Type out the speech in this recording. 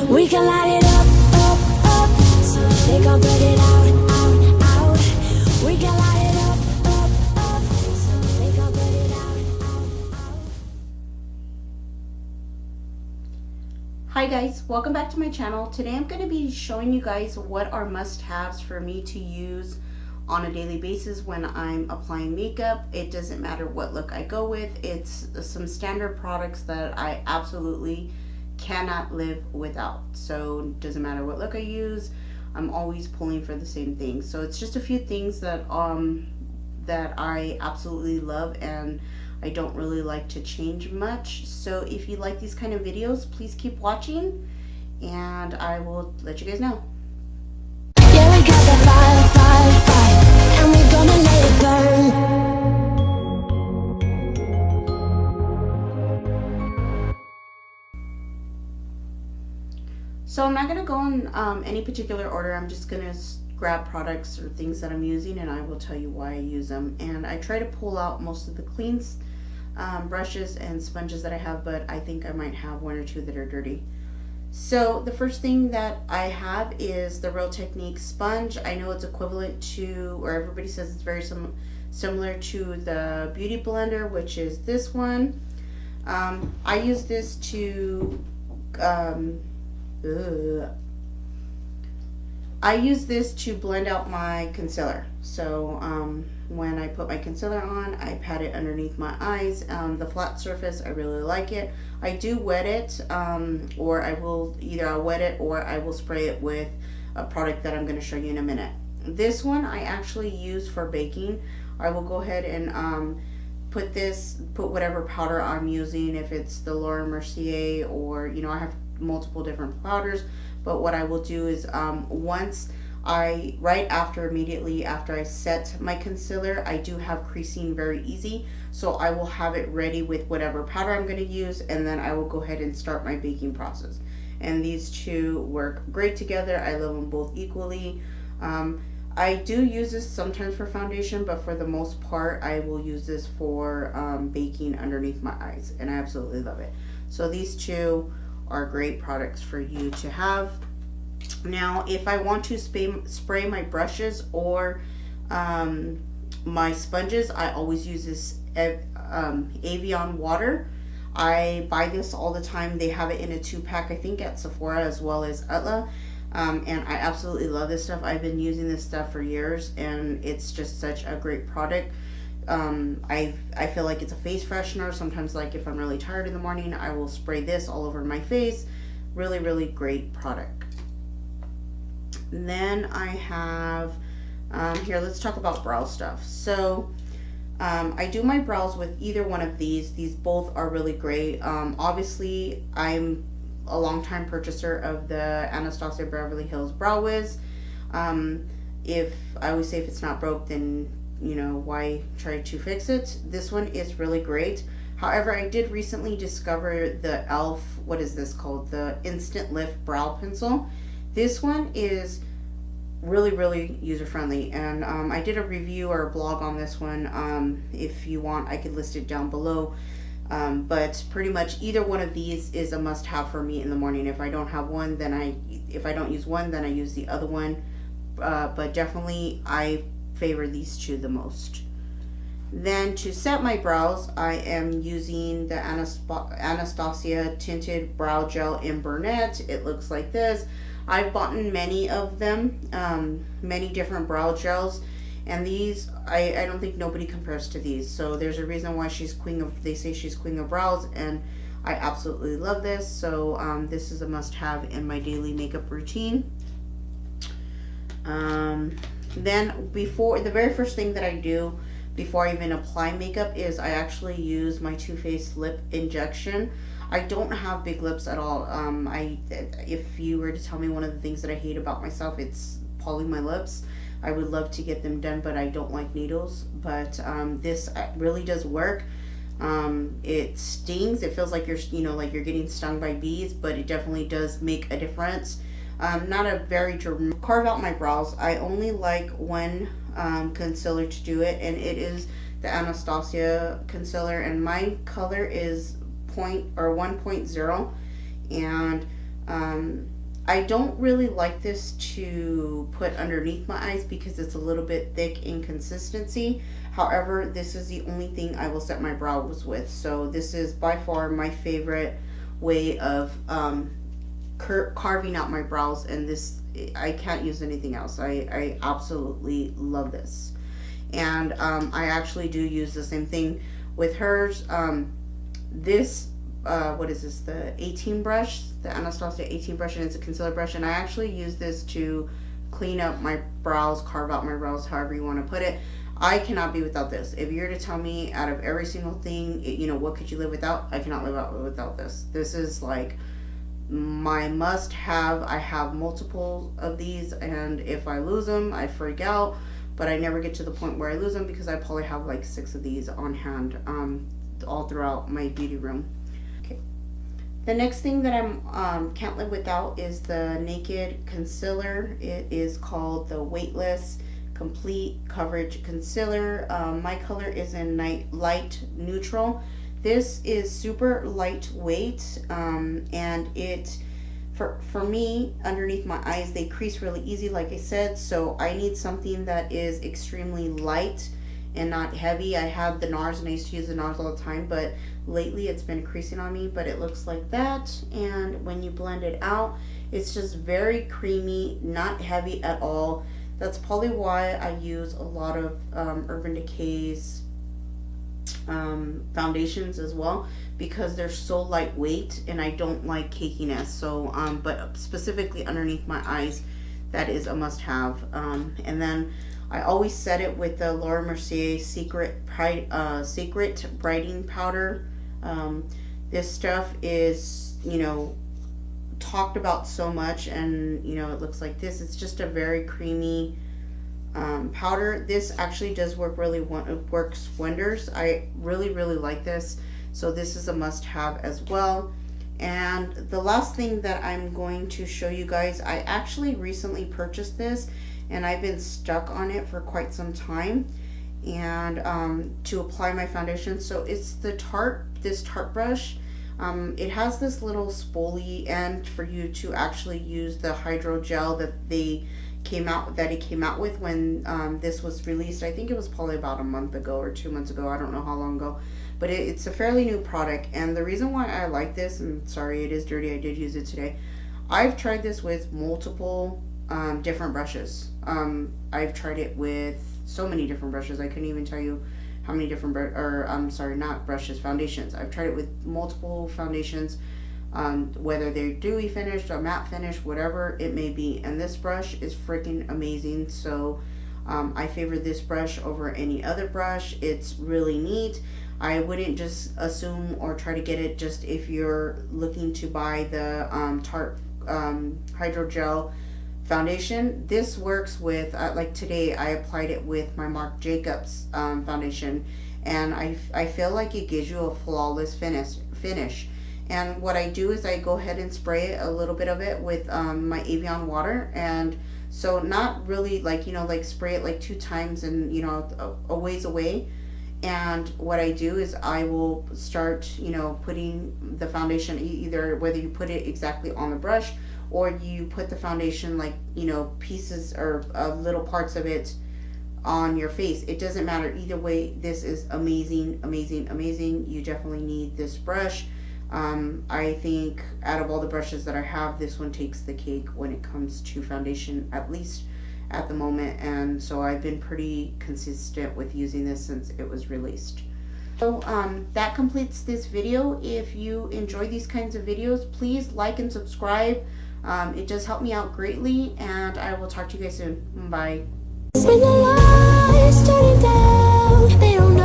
We can light it up, up, up, so they can put it out, out, out. We can light it up, up, up, so they can put it out, out, out. Hi guys, welcome back to my channel. Today I'm going to be showing you guys what are must-haves for me to use on a daily basis when I'm applying makeup. It doesn't matter what look I go with. It's some standard products that I absolutely cannot live without. So it doesn't matter what look I use, I'm always pulling for the same thing. So it's just a few things that I absolutely love and I don't really like to change much. So if you like these kind of videos, please keep watching and I will let you guys know. Yeah, we got the fire, fire, fire, and we're gonna let it burn. So I'm not going to go in any particular order. I'm just going to grab products or things that I'm using and I will tell you why I use them. And I try to pull out most of the clean brushes and sponges that I have, but I think I might have one or two that are dirty. So the first thing that I have is the Real Technique sponge. I know it's equivalent to, or everybody says it's very similar to the Beauty Blender, which is this one. I use this to blend out my concealer. So when I put my concealer on, I pat it underneath my eyes. The flat surface, I really like it. I do wet it, or I'll wet it or I will spray it with a product that I'm going to show you in a minute. This one I actually use for baking. I will go ahead and put whatever powder I'm using, if it's the Laura Mercier or, I have multiple different powders, but what I will do is immediately after I set my concealer, I do have creasing very easy, so I will have it ready with whatever powder I'm going to use, and then I will go ahead and start my baking process. And these two work great together. I love them both equally. I do use this sometimes for foundation, but for the most part I will use this for baking underneath my eyes, and I absolutely love it. So these two are great products for you to have. Now if I want to spray my brushes or my sponges, I always use this Evian water. I buy this all the time. They have it in a 2-pack, I think, at Sephora as well as Utla. And I absolutely love this stuff. I've been using this stuff for years and it's just such a great product. I feel like it's a face freshener. Sometimes, like if I'm really tired in the morning, I will spray this all over my face. Really, really great product. And then I have, here, let's talk about brow stuff. So I do my brows with either one of these. These both are really great. Obviously, I'm a longtime purchaser of the Anastasia Beverly Hills Brow Wiz. If I always say if it's not broke, then why try to fix it? This one is really great. However, I did recently discover the e.l.f., what is this called? The Instant Lift Brow Pencil. This one is really, really user-friendly, and I did a review or a blog on this one. If you want, I could list it down below. But pretty much either one of these is a must-have for me in the morning. If I don't have one, if I don't use one, then I use the other one. But definitely I favor these two the most. Then to set my brows, I am using the Anastasia Tinted Brow Gel in Burnett. It looks like this. I've bought many of them, many different brow gels, and these, I don't think nobody compares to these. So there's a reason why they say she's queen of brows, and I absolutely love this. So this is a must-have in my daily makeup routine. Then the very first thing that I do before I even apply makeup is I actually use my Too Faced lip injection. I don't have big lips at all. If you were to tell me one of the things that I hate about myself, it's pulling my lips. I would love to get them done, but I don't like needles. But this really does work. It stings. It feels like like you're getting stung by bees, but it definitely does make a difference. Not a very carve out my brows. I only like one concealer to do it, and it is the Anastasia concealer, and my color is 1.0, and I don't really like this to put underneath my eyes because it's a little bit thick in consistency. However, this is the only thing I will set my brows with. So this is by far my favorite way of carving out my brows, and this, I can't use anything else. I absolutely love this. And I actually do use the same thing with hers. This what is this, the 18 brush, the Anastasia 18 brush, and it's a concealer brush, and I actually use this to clean up my brows, carve out my brows, however you want to put it. I cannot be without this. If you're to tell me out of every single thing, what could you live without, I cannot live out without this. This is like my must have. I have multiple of these, and if I lose them, I freak out, but I never get to the point where I lose them because I probably have like 6 of these on hand, all throughout my beauty room. The next thing that I'm can't live without is the Naked Concealer. It is called the Weightless Complete Coverage Concealer. My color is in light neutral. This is super lightweight, and it, for me, underneath my eyes, they crease really easy, like I said, so I need something that is extremely light and not heavy. I have the NARS, and I used to use the NARS all the time, but lately it's been creasing on me. But it looks like that, and when you blend it out, it's just very creamy, not heavy at all. That's probably why I use a lot of Urban Decay's foundations as well, because they're so lightweight and I don't like cakiness. So but specifically underneath my eyes, that is a must-have. And then I always set it with the Laura Mercier Secret Brightening Powder. This stuff is, talked about so much, and it looks like this. It's just a very creamy powder. This actually does work works wonders. I really like this. So this is a must-have as well. And the last thing that I'm going to show you guys, I actually recently purchased this, and I've been stuck on it for quite some time, and to apply my foundation. So it's this Tarte brush. It has this little spoolie end for you to actually use the hydro gel that it came out with when this was released. I think it was probably about a month ago or 2 months ago. I don't know how long ago, but it's a fairly new product. And the reason why I like this, and sorry it is dirty, I did use it today. I've tried this with multiple different brushes. I've tried it with so many different brushes. I couldn't even tell you how many different foundations. I've tried it with multiple foundations, whether they're dewy finished or matte finish, whatever it may be. And this brush is freaking amazing. So I favor this brush over any other brush. It's really neat. I wouldn't just assume or try to get it just if you're looking to buy the Tarte hydrogel foundation. This works with like today I applied it with my Marc Jacobs foundation, and I feel like it gives you a flawless finish. And what I do is I go ahead and spray a little bit of it with my Evian water, and so not really like spray it like 2 times and a ways away. And what I do is I will start putting the foundation, either whether you put it exactly on the brush or you put the foundation like pieces or little parts of it on your face. It doesn't matter either way. This is amazing. You definitely need this brush. I think out of all the brushes that I have, this one takes the cake when it comes to foundation, at least at the moment. And so I've been pretty consistent with using this since it was released. So that completes this video. If you enjoy these kinds of videos, please like and subscribe. It does help me out greatly, and I will talk to you guys soon. Bye. When the lights turning down, they don't